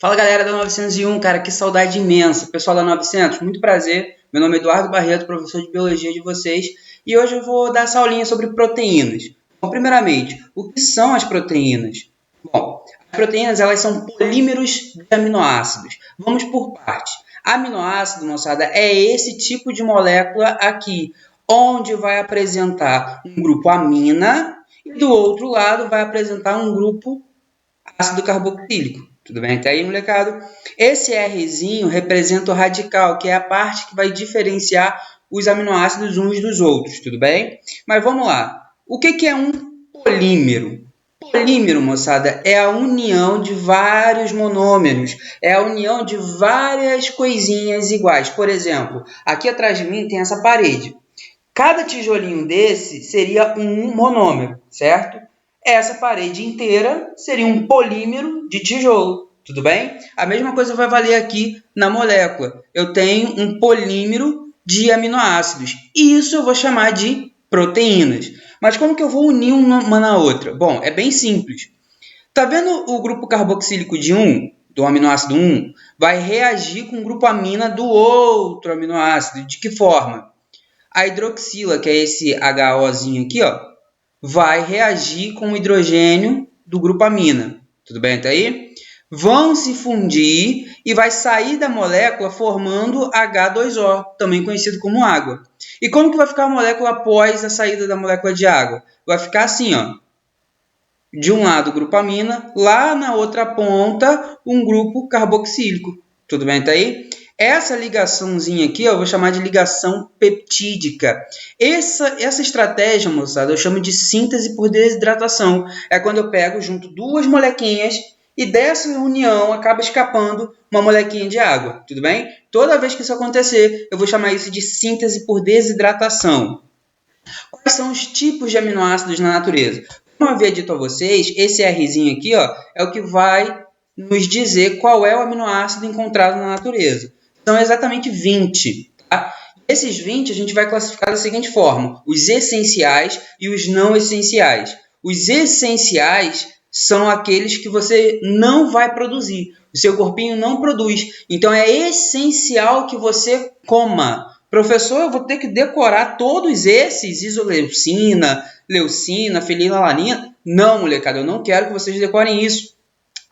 Fala galera da 901, cara, que saudade imensa. Pessoal da 900, muito prazer. Meu nome é Eduardo Barreto, professor de Biologia de vocês. E hoje eu vou dar essa aulinha sobre proteínas. Bom, primeiramente, o que são as proteínas? Bom, as proteínas elas são polímeros de aminoácidos. Vamos por partes. Aminoácido, moçada, é esse tipo de molécula aqui, onde vai apresentar um grupo amina e do outro lado vai apresentar um grupo ácido carboxílico. Tudo bem até aí, molecado? Esse Rzinho representa o radical, que é a parte que vai diferenciar os aminoácidos uns dos outros, tudo bem? Mas vamos lá. O que é um polímero? Polímero, moçada, é a união de vários monômeros, é a união de várias coisinhas iguais. Por exemplo, aqui atrás de mim tem essa parede. Cada tijolinho desse seria um monômero, certo? Essa parede inteira seria um polímero de tijolo, tudo bem? A mesma coisa vai valer aqui na molécula. Eu tenho um polímero de aminoácidos. E isso eu vou chamar de proteínas. Mas como que eu vou unir uma na outra? Bom, é bem simples. Tá vendo o grupo carboxílico de um, do aminoácido 1, vai reagir com o grupo amina do outro aminoácido. De que forma? A hidroxila, que é esse HOzinho aqui, ó, vai reagir com o hidrogênio do grupo amina. Tudo bem até aí? Vão se fundir e vai sair da molécula formando H2O, também conhecido como água. E como que vai ficar a molécula após a saída da molécula de água? Vai ficar assim, ó. De um lado o grupo amina, lá na outra ponta um grupo carboxílico. Tudo bem até aí? Essa ligaçãozinha aqui, ó, eu vou chamar de ligação peptídica. Essa estratégia, moçada, eu chamo de síntese por desidratação. É quando eu pego, junto duas molequinhas e dessa união acaba escapando uma molequinha de água. Tudo bem? Toda vez que isso acontecer, eu vou chamar isso de síntese por desidratação. Quais são os tipos de aminoácidos na natureza? Como eu havia dito a vocês, esse Rzinho aqui, ó, é o que vai nos dizer qual é o aminoácido encontrado na natureza. São exatamente 20. Tá? Esses 20 a gente vai classificar da seguinte forma: os essenciais e os não essenciais. Os essenciais são aqueles que você não vai produzir. O seu corpinho não produz. Então é essencial que você coma. Professor, eu vou ter que decorar todos esses, isoleucina, leucina, fenilalanina? Não, molecada, eu não quero que vocês decorem isso.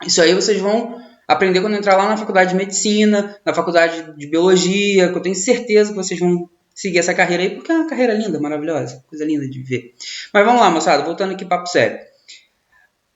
Isso aí vocês vão aprender quando entrar lá na faculdade de medicina, na faculdade de biologia, que eu tenho certeza que vocês vão seguir essa carreira aí, porque é uma carreira linda, maravilhosa, coisa linda de ver. Mas vamos lá, moçada, voltando aqui, papo sério.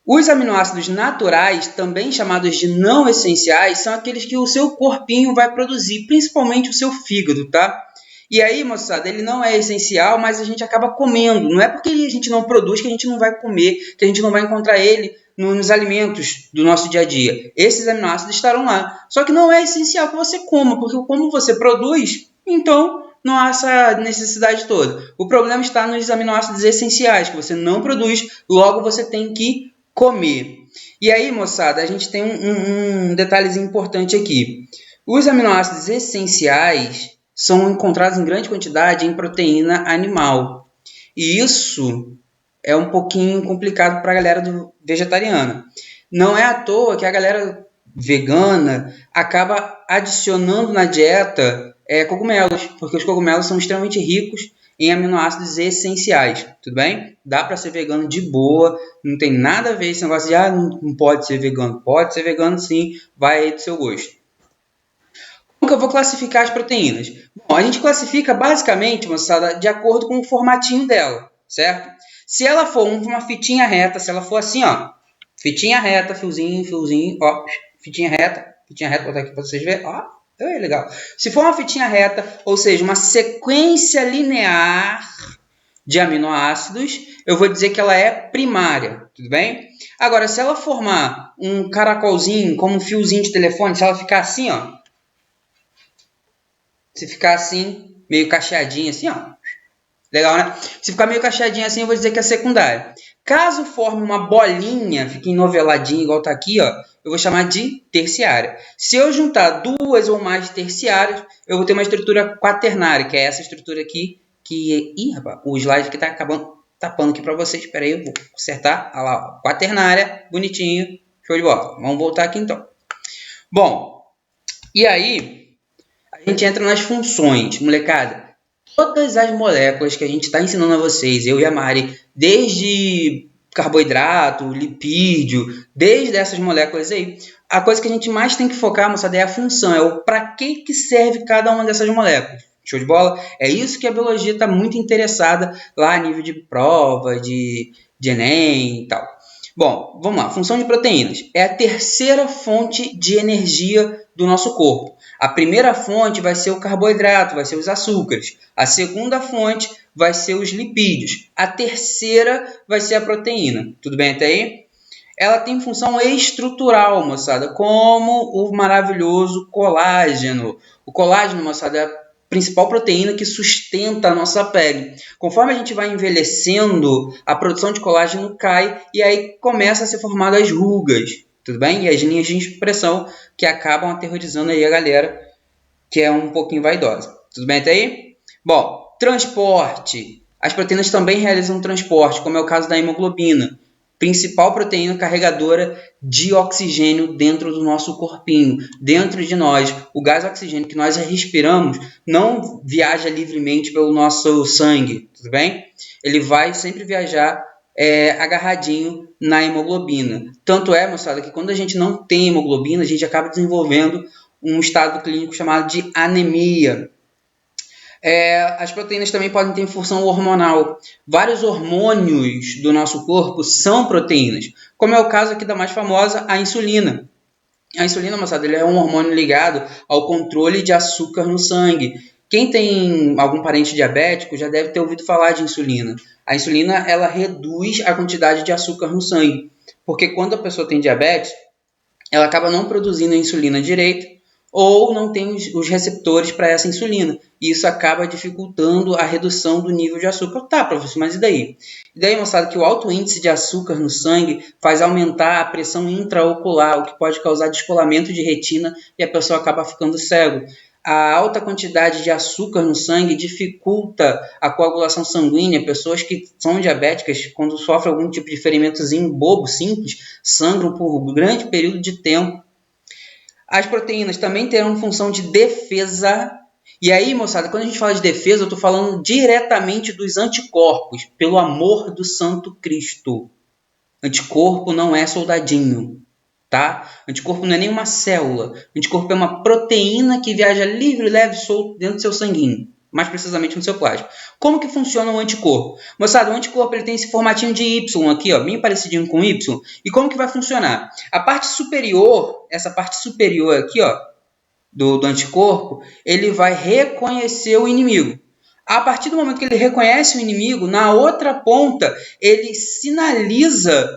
Os aminoácidos naturais, também chamados de não essenciais, são aqueles que o seu corpinho vai produzir, principalmente o seu fígado, tá? E aí, moçada, ele não é essencial, mas a gente acaba comendo. Não é porque a gente não produz que a gente não vai comer, que a gente não vai encontrar ele nos alimentos do nosso dia a dia. Esses aminoácidos estarão lá. Só que não é essencial que você coma, porque como você produz, então não há essa necessidade toda. O problema está nos aminoácidos essenciais, que você não produz, logo você tem que comer. E aí, moçada, a gente tem um detalhezinho importante aqui. Os aminoácidos essenciais são encontrados em grande quantidade em proteína animal. E isso é um pouquinho complicado para a galera vegetariana. Não é à toa que a galera vegana acaba adicionando na dieta cogumelos, porque os cogumelos são extremamente ricos em aminoácidos essenciais, tudo bem? Dá para ser vegano de boa, não tem nada a ver esse negócio de não pode ser vegano. Pode ser vegano sim, vai aí do seu gosto. Como que eu vou classificar as proteínas? Bom, a gente classifica basicamente, moçada, de acordo com o formatinho dela, certo? Se ela for uma fitinha reta, se ela for assim, ó, fitinha reta, fiozinho, ó, fitinha reta, vou botar aqui para vocês verem, ó, é legal. Se for uma fitinha reta, ou seja, uma sequência linear de aminoácidos, eu vou dizer que ela é primária, tudo bem? Agora, se ela formar um caracolzinho, como um fiozinho de telefone, se ela ficar assim, ó, se ficar assim, meio cacheadinho assim, ó, legal, né? Se ficar meio cacheadinho assim, eu vou dizer que é secundária. Caso forme uma bolinha, fique enoveladinha, igual tá aqui, ó, eu vou chamar de terciária. Se eu juntar duas ou mais terciárias, eu vou ter uma estrutura quaternária, que é essa estrutura aqui, que... Ih, rapaz, o slide que tá acabando tapando aqui para vocês. Espera aí, eu vou consertar. Olha lá, ó, quaternária, bonitinho, show de bola. Vamos voltar aqui então. Bom, e aí a gente entra nas funções, molecada. Todas as moléculas que a gente está ensinando a vocês, eu e a Mari, desde carboidrato, lipídio, desde essas moléculas aí, a coisa que a gente mais tem que focar, moçada, é a função, é o para que serve cada uma dessas moléculas. Show de bola? É isso que a biologia está muito interessada lá a nível de prova, de Enem e tal. Bom, vamos lá. Função de proteínas. É a terceira fonte de energia do nosso corpo. A primeira fonte vai ser o carboidrato, vai ser os açúcares. A segunda fonte vai ser os lipídios. A terceira vai ser a proteína. Tudo bem até aí? Ela tem função estrutural, moçada, como o maravilhoso colágeno. O colágeno, moçada, é a principal proteína que sustenta a nossa pele. Conforme a gente vai envelhecendo, a produção de colágeno cai e aí começa a ser formada as rugas, tudo bem? E as linhas de expressão que acabam aterrorizando aí a galera que é um pouquinho vaidosa. Tudo bem até aí? Bom, transporte. As proteínas também realizam transporte, como é o caso da hemoglobina, principal proteína carregadora de oxigênio dentro do nosso corpinho, dentro de nós. O gás oxigênio que nós respiramos não viaja livremente pelo nosso sangue, tudo bem? Ele vai sempre viajar agarradinho na hemoglobina. Tanto é, moçada, que quando a gente não tem hemoglobina, a gente acaba desenvolvendo um estado clínico chamado de anemia. As proteínas também podem ter função hormonal. Vários hormônios do nosso corpo são proteínas, como é o caso aqui da mais famosa, a insulina. A insulina, moçada, ele é um hormônio ligado ao controle de açúcar no sangue. Quem tem algum parente diabético já deve ter ouvido falar de insulina. A insulina, ela reduz a quantidade de açúcar no sangue, porque quando a pessoa tem diabetes, ela acaba não produzindo a insulina direito, ou não tem os receptores para essa insulina. E isso acaba dificultando a redução do nível de açúcar. Tá, professor, mas e daí? E daí, mostrado que o alto índice de açúcar no sangue faz aumentar a pressão intraocular, o que pode causar descolamento de retina e a pessoa acaba ficando cego. A alta quantidade de açúcar no sangue dificulta a coagulação sanguínea. Pessoas que são diabéticas, quando sofrem algum tipo de ferimentozinho bobo, simples, sangram por um grande período de tempo. As proteínas também terão função de defesa. E aí, moçada, quando a gente fala de defesa, eu estou falando diretamente dos anticorpos, pelo amor do Santo Cristo. Anticorpo não é soldadinho, tá? Anticorpo não é nenhuma célula. Anticorpo é uma proteína que viaja livre, leve, solto dentro do seu sanguíneo, mais precisamente no seu plasma. Como que funciona o anticorpo? Moçada, o anticorpo ele tem esse formatinho de Y aqui, ó, bem parecidinho com Y. E como que vai funcionar? A parte superior, essa parte superior aqui, ó, do anticorpo, ele vai reconhecer o inimigo. A partir do momento que ele reconhece o inimigo, na outra ponta, ele sinaliza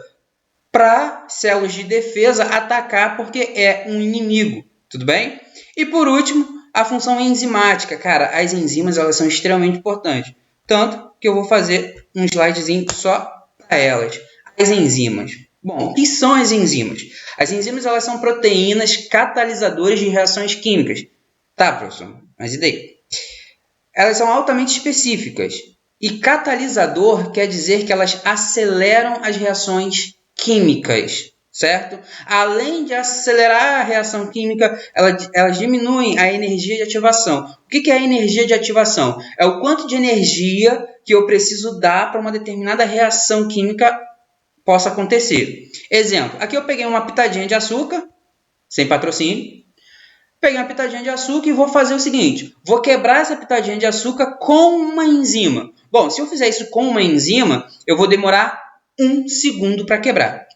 para células de defesa atacar porque é um inimigo, tudo bem? E por último, a função enzimática. Cara, as enzimas elas são extremamente importantes, tanto que eu vou fazer um slidezinho só para elas. As enzimas. Bom, o que são as enzimas? As enzimas elas são proteínas catalisadoras de reações químicas. Tá, professor, mas e daí? Elas são altamente específicas. E catalisador quer dizer que elas aceleram as reações químicas, certo? Além de acelerar a reação química, elas diminuem a energia de ativação. O que é a energia de ativação? É o quanto de energia que eu preciso dar para uma determinada reação química possa acontecer. Exemplo, aqui eu peguei uma pitadinha de açúcar, sem patrocínio. Peguei uma pitadinha de açúcar e vou fazer o seguinte, vou quebrar essa pitadinha de açúcar com uma enzima. Bom, se eu fizer isso com uma enzima, eu vou demorar 1 segundo para quebrar.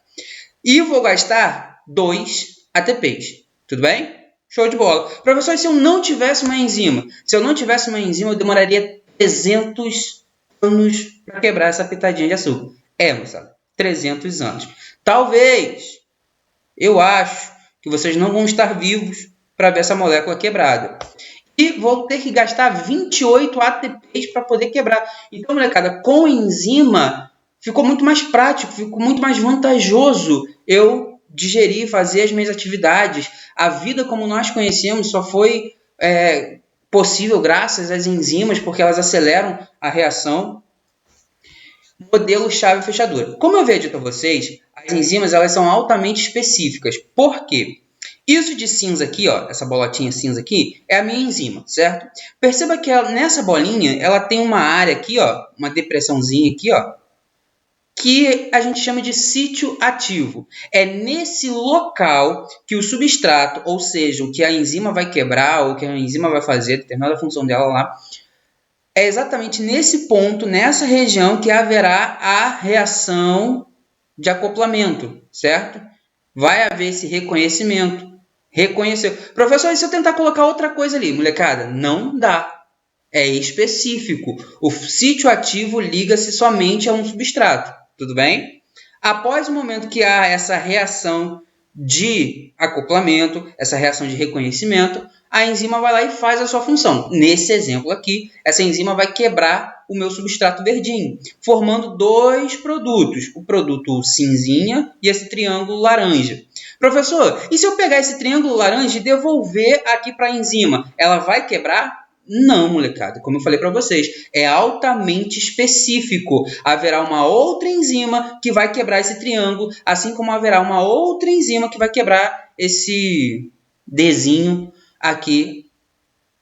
E vou gastar 2 ATPs. Tudo bem? Show de bola. Professor, se eu não tivesse uma enzima? Se eu não tivesse uma enzima, eu demoraria 300 anos para quebrar essa pitadinha de açúcar. Moçada, 300 anos. Talvez, eu acho que vocês não vão estar vivos para ver essa molécula quebrada. E vou ter que gastar 28 ATPs para poder quebrar. Então, molecada, com enzima ficou muito mais prático, ficou muito mais vantajoso eu digerir, fazer as minhas atividades. A vida como nós conhecemos só foi possível graças às enzimas, porque elas aceleram a reação. Modelo chave fechadura. Como eu havia dito a vocês, as enzimas elas são altamente específicas. Por quê? Isso de cinza aqui, ó, essa bolotinha cinza aqui, é a minha enzima, certo? Perceba que nessa bolinha, ela tem uma área aqui, ó, uma depressãozinha aqui, ó, que a gente chama de sítio ativo. É nesse local que o substrato, ou seja, o que a enzima vai quebrar, ou o que a enzima vai fazer, determinada função dela lá, é exatamente nesse ponto, nessa região, que haverá a reação de acoplamento, certo? Vai haver esse reconhecimento. Reconheceu. Professor, e se eu tentar colocar outra coisa ali, molecada? Não dá. É específico. O sítio ativo liga-se somente a um substrato. Tudo bem? Após o momento que há essa reação de acoplamento, essa reação de reconhecimento, a enzima vai lá e faz a sua função. Nesse exemplo aqui, essa enzima vai quebrar o meu substrato verdinho, formando dois produtos, o produto cinzinha e esse triângulo laranja. Professor, e se eu pegar esse triângulo laranja e devolver aqui para a enzima, ela vai quebrar? Não, molecada. Como eu falei para vocês, é altamente específico. Haverá uma outra enzima que vai quebrar esse triângulo, assim como haverá uma outra enzima que vai quebrar esse Dzinho aqui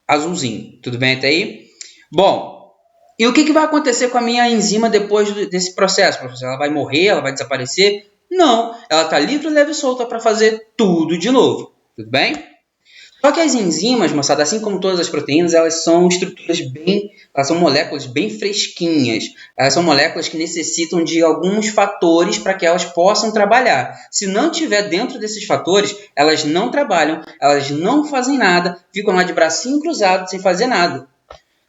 azulzinho. Tudo bem até aí? Bom, e o que vai acontecer com a minha enzima depois desse processo, professor? Ela vai morrer? Ela vai desaparecer? Não, ela está livre, leve e solta para fazer tudo de novo. Tudo bem? Só que as enzimas, moçada, assim como todas as proteínas, elas são estruturas elas são moléculas bem fresquinhas. Elas são moléculas que necessitam de alguns fatores para que elas possam trabalhar. Se não tiver dentro desses fatores, elas não trabalham, elas não fazem nada, ficam lá de bracinho cruzado sem fazer nada.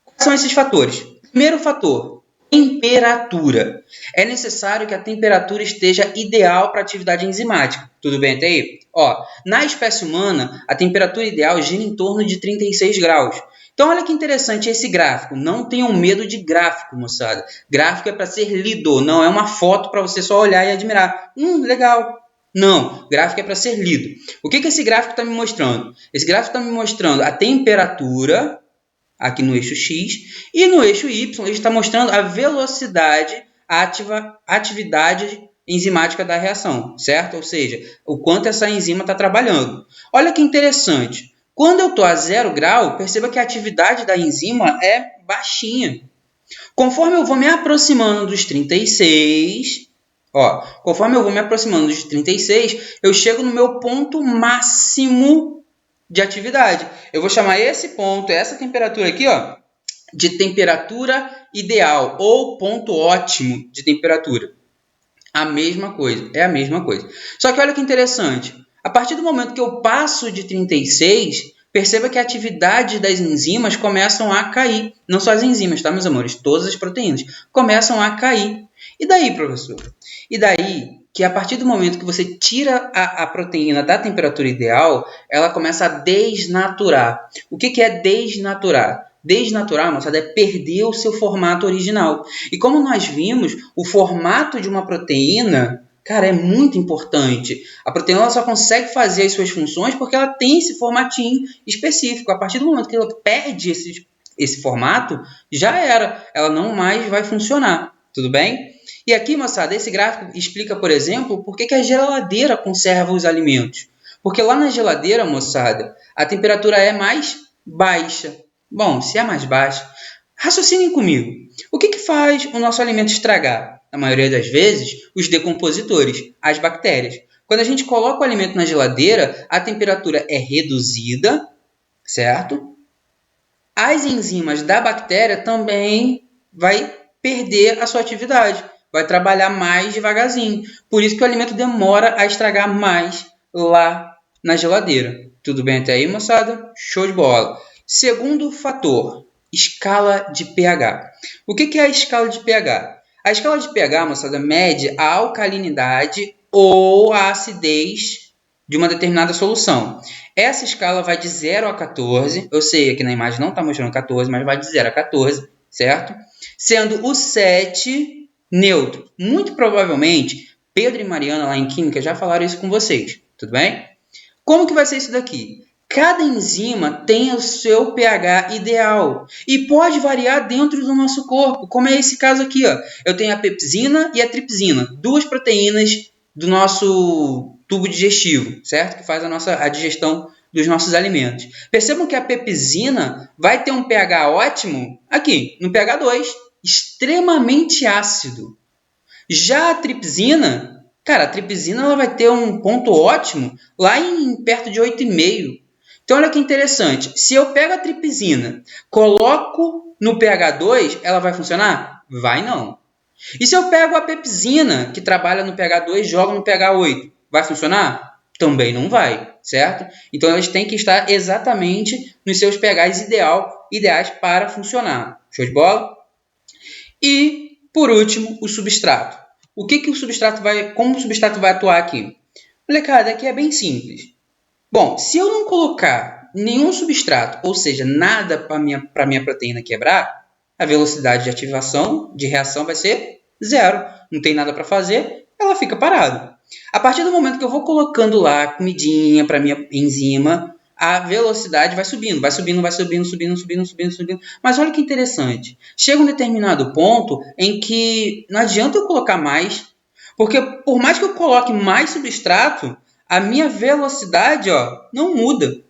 Quais são esses fatores? Primeiro fator, temperatura. É necessário que a temperatura esteja ideal para a atividade enzimática. Tudo bem até aí? Ó, na espécie humana, a temperatura ideal gira em torno de 36 graus. Então, olha que interessante esse gráfico. Não tenham medo de gráfico, moçada. Gráfico é para ser lido, não é uma foto para você só olhar e admirar. Legal. Não, gráfico é para ser lido. O que esse gráfico está me mostrando? Esse gráfico está me mostrando a temperatura aqui no eixo X, e no eixo Y ele está mostrando a velocidade, a atividade enzimática da reação, certo? Ou seja, o quanto essa enzima está trabalhando. Olha que interessante. Quando eu estou a 0 grau, perceba que a atividade da enzima é baixinha. Conforme eu vou me aproximando dos 36, eu chego no meu ponto máximo de atividade. Eu vou chamar esse ponto, essa temperatura aqui, ó, de temperatura ideal ou ponto ótimo de temperatura. É a mesma coisa. Só que olha que interessante. A partir do momento que eu passo de 36, perceba que a atividade das enzimas começam a cair. Não só as enzimas, tá, meus amores? Todas as proteínas começam a cair. E daí, professor? E daí que a partir do momento que você tira a proteína da temperatura ideal, ela começa a desnaturar. O que é desnaturar? Desnaturar, moçada, é perder o seu formato original. E como nós vimos, o formato de uma proteína, cara, é muito importante. A proteína ela só consegue fazer as suas funções porque ela tem esse formatinho específico. A partir do momento que ela perde esse formato, já era. Ela não mais vai funcionar. Tudo bem? E aqui, moçada, esse gráfico explica, por exemplo, por que a geladeira conserva os alimentos. Porque lá na geladeira, moçada, a temperatura é mais baixa. Bom, se é mais baixa, raciocinem comigo. O que faz o nosso alimento estragar? Na maioria das vezes, os decompositores, as bactérias. Quando a gente coloca o alimento na geladeira, a temperatura é reduzida, certo? As enzimas da bactéria também vai perder a sua atividade, vai trabalhar mais devagarzinho. Por isso que o alimento demora a estragar mais lá na geladeira. Tudo bem até aí, moçada? Show de bola! Segundo fator, escala de pH. O que é a escala de pH? A escala de pH, moçada, mede a alcalinidade ou a acidez de uma determinada solução. Essa escala vai de 0 a 14. Eu sei que na imagem não está mostrando 14, mas vai de 0 a 14, certo? Sendo o 7 neutro. Muito provavelmente, Pedro e Mariana lá em Química já falaram isso com vocês. Tudo bem? Como que vai ser isso daqui? Cada enzima tem o seu pH ideal e pode variar dentro do nosso corpo, como é esse caso aqui. Ó. Eu tenho a pepsina e a tripsina, duas proteínas do nosso tubo digestivo, certo? Que faz a digestão dos nossos alimentos. Percebam que a pepsina vai ter um pH ótimo aqui, no pH 2, extremamente ácido. Já a tripsina, cara, a tripsina ela vai ter um ponto ótimo lá em perto de 8,5. Então, olha que interessante. Se eu pego a tripsina, coloco no pH 2, ela vai funcionar? Vai não. E se eu pego a pepsina, que trabalha no pH 2, jogo no pH 8, vai funcionar? Também não vai, certo? Então, elas têm que estar exatamente nos seus pHs ideais para funcionar. Show de bola? E, por último, o substrato. Como o substrato vai atuar aqui? Molecada, aqui é bem simples. Bom, se eu não colocar nenhum substrato, ou seja, nada para minha proteína quebrar, a velocidade de ativação, de reação vai ser 0. Não tem nada para fazer, ela fica parada. A partir do momento que eu vou colocando lá comidinha para minha enzima, a velocidade vai subindo. Mas olha que interessante. Chega um determinado ponto em que não adianta eu colocar mais, porque por mais que eu coloque mais substrato, a minha velocidade não muda.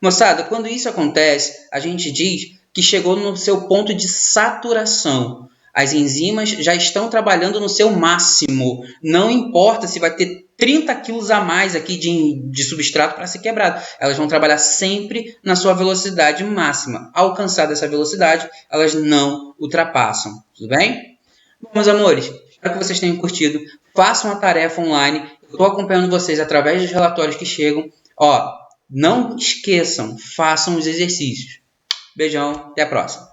Moçada, quando isso acontece, a gente diz que chegou no seu ponto de saturação. As enzimas já estão trabalhando no seu máximo. Não importa se vai ter 30 quilos a mais aqui de substrato para ser quebrado. Elas vão trabalhar sempre na sua velocidade máxima. Ao alcançar dessa velocidade, elas não ultrapassam. Tudo bem? Bom, meus amores, espero que vocês tenham curtido. Façam a tarefa online. Eu estou acompanhando vocês através dos relatórios que chegam. Não esqueçam, façam os exercícios. Beijão, até a próxima.